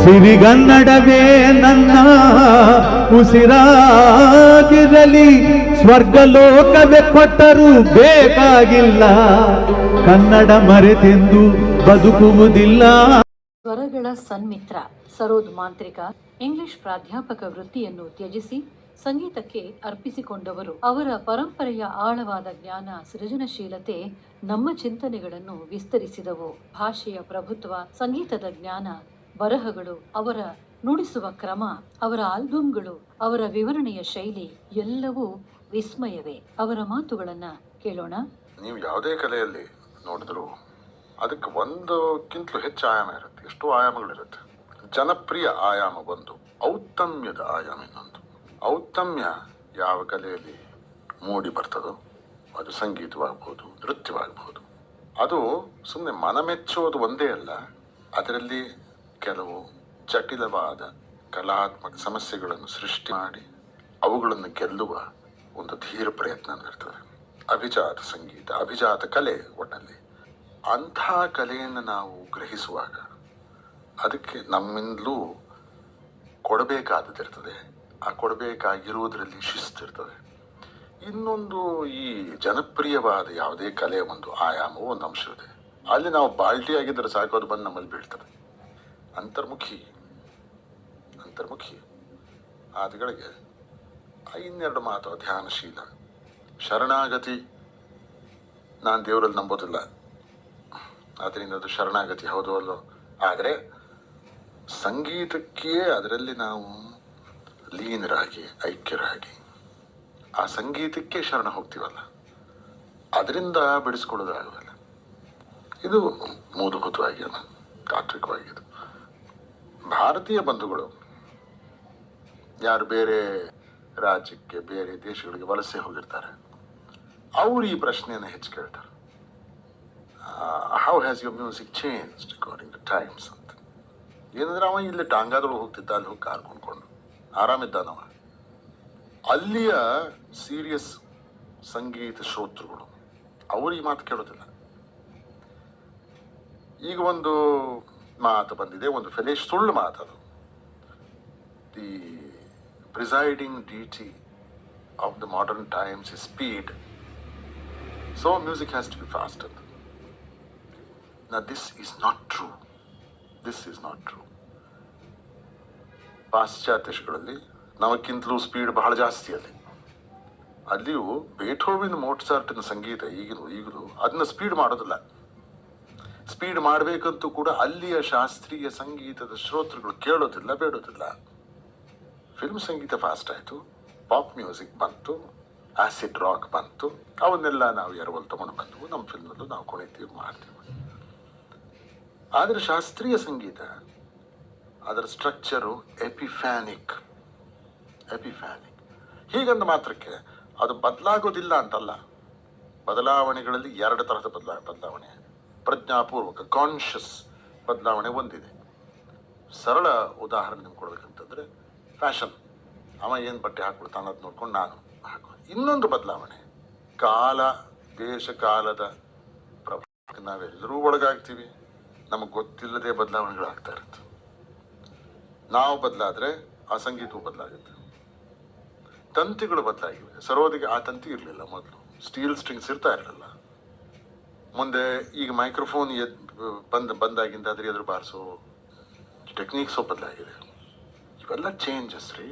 ಸಿರಿಗನ್ನಡವೇ ನನ್ನ ಉಸಿರಾಗಿರಲಿ, ಸ್ವರ್ಗಲೋಕವೇ ಕೊಟ್ಟರೂ ಬೇಕಾಗಿಲ್ಲ, ಕನ್ನಡ ಮರೆತೆಂದು ಬದುಕುವುದಿಲ್ಲ. ಸ್ವರಗಳ ಸನ್ಮಿತ್ರ ಸರೋದ್ ಮಾಂತ್ರಿಕ ಇಂಗ್ಲಿಷ್ ಪ್ರಾಧ್ಯಾಪಕ ವೃತ್ತಿಯನ್ನು ತ್ಯಜಿಸಿ ಸಂಗೀತಕ್ಕೆ ಅರ್ಪಿಸಿಕೊಂಡವರು. ಅವರ ಪರಂಪರೆಯ ಆಳವಾದ ಜ್ಞಾನ, ಸೃಜನಶೀಲತೆ ನಮ್ಮ ಚಿಂತನೆಗಳನ್ನು ವಿಸ್ತರಿಸಿದವು. ಭಾಷೆಯ ಪ್ರಭುತ್ವ, ಸಂಗೀತದ ಜ್ಞಾನ, ಬರಹಗಳು, ಅವರ ನುಡಿಸುವ ಕ್ರಮ, ಅವರ ಆಲ್ಬಂಗಳು, ಅವರ ವಿವರಣೆಯ ಶೈಲಿ ಎಲ್ಲವೂ ವಿಸ್ಮಯವೇ. ಅವರ ಮಾತುಗಳನ್ನ ಕೇಳೋಣ. ನೀವು ಯಾವುದೇ ಕಲೆಯಲ್ಲಿ ನೋಡಿದ್ರು ಅದಕ್ಕೆ ಒಂದಕ್ಕಿಂತಲೂ ಹೆಚ್ಚು ಆಯಾಮ ಇರುತ್ತೆ, ಎಷ್ಟೋ ಆಯಾಮಗಳಿರುತ್ತೆ. ಜನಪ್ರಿಯ ಆಯಾಮ ಒಂದು, ಔತ್ತಮ್ಯದ ಆಯಾಮ ಇನ್ನೊಂದು. ಔತ್ತಮ್ಯ ಯಾವ ಕಲೆಯಲ್ಲಿ ಮೂಡಿ ಬರ್ತದೋ ಅದು ಸಂಗೀತವಾಗಬಹುದು, ನೃತ್ಯವಾಗಬಹುದು. ಅದು ಸುಮ್ಮನೆ ಮನಮೆಚ್ಚೋದು ಒಂದೇ ಅಲ್ಲ, ಅದರಲ್ಲಿ ಕೆಲವು ಜಟಿಲವಾದ ಕಲಾತ್ಮಕ ಸಮಸ್ಯೆಗಳನ್ನು ಸೃಷ್ಟಿ ಮಾಡಿ ಅವುಗಳನ್ನು ಗೆಲ್ಲುವ ಒಂದು ಧೀರ ಪ್ರಯತ್ನ ಇರ್ತದೆ. ಅಭಿಜಾತ ಸಂಗೀತ, ಅಭಿಜಾತ ಕಲೆ ಒಟ್ಟಲ್ಲಿ. ಅಂಥ ಕಲೆಯನ್ನು ನಾವು ಗ್ರಹಿಸುವಾಗ ಅದಕ್ಕೆ ನಮ್ಮಿಂದಲೂ ಕೊಡಬೇಕಾದದಿರ್ತದೆ. ಆ ಕೊಡಬೇಕಾಗಿರುವುದರಲ್ಲಿ ಶಿಸ್ತಿರ್ತದೆ. ಇನ್ನೊಂದು, ಈ ಜನಪ್ರಿಯವಾದ ಯಾವುದೇ ಕಲೆಯ ಒಂದು ಆಯಾಮವು ಒಂದು ಅಂಶ ಇದೆ. ಅಲ್ಲಿ ನಾವು ಬಾಲ್ಟಿ ಆಗಿದ್ದರೆ ಸಾಕು, ಅದು ಬಂದು ನಮ್ಮಲ್ಲಿ ಬೀಳ್ತದೆ. ಅಂತರ್ಮುಖಿ ಆದಿಗಳಿಗೆ ಇನ್ನೆರಡು ಮಾತು, ಧ್ಯಾನಶೀಲ, ಶರಣಾಗತಿ. ನಾನು ದೇವರಲ್ಲಿ ನಂಬೋದಿಲ್ಲ, ಆದ್ದರಿಂದ ಅದು ಶರಣಾಗತಿ ಹೌದು ಅಲ್ಲೋ. ಆದರೆ ಸಂಗೀತಕ್ಕೆ ಅದರಲ್ಲಿ ನಾವು ಲೀನರಾಗಿ, ಐಕ್ಯರಾಗಿ ಆ ಸಂಗೀತಕ್ಕೆ ಶರಣ ಹೋಗ್ತೀವಲ್ಲ, ಅದರಿಂದ ಬಿಡಿಸ್ಕೊಳ್ಳೋದಾಗಲ್ಲ. ಇದು ಮೂಲಭೂತವಾಗಿ, ತಾತ್ವಿಕವಾಗಿದೆ. ಭಾರತೀಯ ಬಂಧುಗಳು ಯಾರು ಬೇರೆ ರಾಜ್ಯಕ್ಕೆ, ಬೇರೆ ದೇಶಗಳಿಗೆ ವಲಸೆ ಹೋಗಿರ್ತಾರೆ, ಅವರು ಈ ಪ್ರಶ್ನೆಯನ್ನು ಹೆಚ್ಚು ಕೇಳ್ತಾರೆ. How has your music changed according to times ಅಂತ. ಏನಂದ್ರೆ ಅವ ಇಲ್ಲಿ ಟಾಂಗಾದೊಳಗೆ ಹೋಗ್ತಿದ್ದ, ಅಲ್ಲಿ ಹೋಗಿ ಕಾರ್ ಕೊಂಡ್ಕೊಂಡು ಆರಾಮಿದ್ದಾನವ. ಅಲ್ಲಿಯ ಸೀರಿಯಸ್ ಸಂಗೀತ ಶ್ರೋತೃಗಳು ಅವರು ಈ ಮಾತು ಕೇಳೋದಿಲ್ಲ. ಈಗ ಒಂದು ಮಾತು ಬಂದಿದೆ, ಒಂದು ಫೆಲೇಶ್ ಸುಳ್ಳು ಮಾತದು. The presiding deity of the modern times is speed, so music has to be fast ಅಂತ. Now this is not true. ಪಾಶ್ಚಾತ್ಯ ದೇಶಗಳಲ್ಲಿ ನಮಕ್ಕಿಂತಲೂ ಸ್ಪೀಡ್ ಬಹಳ ಜಾಸ್ತಿ. ಅಲ್ಲಿಯೂ ಬೇಥೋವಿನ್, ಮೋಟ್ಸಾರ್ಟಿನ ಸಂಗೀತ ಈಗಲೂ ಅದನ್ನ ಸ್ಪೀಡ್ ಮಾಡೋದಿಲ್ಲ. ಸ್ಪೀಡ್ ಮಾಡಬೇಕಂತೂ ಕೂಡ ಅಲ್ಲಿಯ ಶಾಸ್ತ್ರೀಯ ಸಂಗೀತದ ಶ್ರೋತೃಗಳು ಕೇಳೋದಿಲ್ಲ, ಬೇಡೋದಿಲ್ಲ. ಫಿಲ್ಮ್ ಸಂಗೀತ ಫಾಸ್ಟ್ ಆಯಿತು, ಪಾಪ್ ಮ್ಯೂಸಿಕ್ ಬಂತು, ಆಸಿಡ್ ರಾಕ್ ಬಂತು, ಅವನ್ನೆಲ್ಲ ನಾವು ಎರವಲ್ ತಗೊಂಡು ಬಂದವು. ನಮ್ಮ ಫಿಲ್ಮಲ್ಲೂ ನಾವು ಕುಣಿತೀವಿ, ಮಾಡ್ತೀವಿ. ಆದರೆ ಶಾಸ್ತ್ರೀಯ ಸಂಗೀತ ಅದರ ಸ್ಟ್ರಕ್ಚರು ಎಪಿಫ್ಯಾನಿಕ್. ಹೀಗಂದ ಮಾತ್ರಕ್ಕೆ ಅದು ಬದಲಾಗೋದಿಲ್ಲ ಅಂತಲ್ಲ. ಬದಲಾವಣೆಗಳಲ್ಲಿ ಎರಡು ತರಹದ ಬದಲಾವಣೆ. ಪ್ರಜ್ಞಾಪೂರ್ವಕ, ಕಾನ್ಷಿಯಸ್ ಬದಲಾವಣೆ ಒಂದಿದೆ. ಸರಳ ಉದಾಹರಣೆ ನಿಮ್ಗೆ ಕೊಡ್ಬೇಕಂತಂದ್ರೆ, ಫ್ಯಾಷನ್, ಅವ ಏನು ಬಟ್ಟೆ ಹಾಕ್ಬಿಡ್ತಾನೆ ಅದು ನೋಡ್ಕೊಂಡು ನಾನು ಹಾಕೋ. ಇನ್ನೊಂದು ಬದಲಾವಣೆ, ಕಾಲ ದೇಶ ಕಾಲದ ಪ್ರಭಾವಕ್ಕೆ ನಾವೆಲ್ಲರೂ ಒಳಗಾಗ್ತೀವಿ. ನಮಗೆ ಗೊತ್ತಿಲ್ಲದೆ ಬದಲಾವಣೆಗಳಾಗ್ತಾ ಇರುತ್ತೆ. ನಾವು ಬದಲಾದರೆ ಆ ಸಂಗೀತವು ಬದಲಾಗುತ್ತೆ. ತಂತಿಗಳು ಬದಲಾಗಿವೆ. ಸರೋದಿಗೆ ಆ ತಂತಿ ಇರಲಿಲ್ಲ ಮೊದಲು, ಸ್ಟೀಲ್ ಸ್ಟ್ರಿಂಗ್ಸ್ ಇರ್ತಾ ಇರಲಿಲ್ಲ. ಮುಂದೆ ಈಗ ಮೈಕ್ರೋಫೋನ್ ಬಂದಾಗಿಂದ ಅದ್ರ ಎದುರು ಬಾರಿಸೋ ಟೆಕ್ನಿಕ್ಸು ಬದಲಾಗಿದೆ. ಇವೆಲ್ಲ ಚೇಂಜಸ್ ರೀ,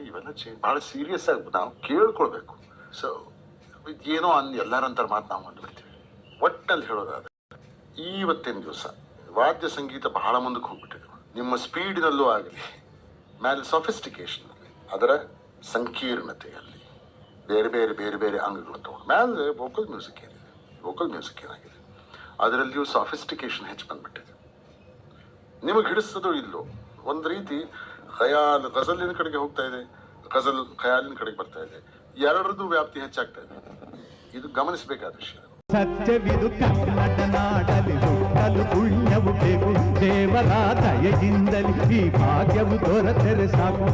ಭಾಳ ಸೀರಿಯಸ್ ಆಗಿ ನಾವು ಕೇಳ್ಕೊಳ್ಬೇಕು. ಸೊ ಏನೋ ಎಲ್ಲರಂತರ ಮಾತು ನಾವು ಅಂದ್ಬಿಡ್ತೀವಿ. ಒಟ್ಟಲ್ಲಿ ಹೇಳೋದಾದ್ರೆ, ಇವತ್ತಿನ ದಿವಸ ವಾದ್ಯ ಸಂಗೀತ ಬಹಳ ಮುಂದಕ್ಕೆ ಹೋಗ್ಬಿಟ್ಟಿದೆ. ನಿಮ್ಮ ಸ್ಪೀಡಿನಲ್ಲೂ ಆಗಲಿ, ಮೇಲೆ ಸೊಫಿಸ್ಟಿಕೇಶನಲ್ಲಿ, ಅದರ ಸಂಕೀರ್ಣತೆಯಲ್ಲಿ, ಬೇರೆ ಬೇರೆ ಅಂಗಗಳು ತಗೊಂಡು ಮೇಲೆ ವೋಕಲ್ ಮ್ಯೂಸಿಕ್ ಏನಾಗಿದೆ, ಅದರಲ್ಲಿಯೂ ಸಾಫಿಸ್ಟಿಕೇಶನ್ ಹೆಚ್ಚು ಬಂದ್ಬಿಟ್ಟಿದೆ. ನಿಮಗೆ ಹಿಡಿಸೋದು ಇಲ್ಲೋ ಒಂದು ರೀತಿ ಗಜಲಿನ ಕಡೆಗೆ ಹೋಗ್ತಾ ಇದೆ, ಗಜಲ್ ಖಯಾಲಿನ ಕಡೆಗೆ ಬರ್ತಾ ಇದೆ. ಎರಡರದ್ದು ವ್ಯಾಪ್ತಿ ಹೆಚ್ಚಾಗ್ತಾ ಇದೆ. ಇದು ಗಮನಿಸಬೇಕಾದ ವಿಷಯ. ಸತ್ಯವಿದು ಕನ್ನಡ ನಾಡಲಿ ಹುಟ್ಟಲು ಪುಣ್ಯವು ಬೇಕು, ದೇವರ ದಯೆಯಿಂದಲೇ ಈ ಭಾಗ್ಯವು ದೊರೆತರೆ ಸಾಕು.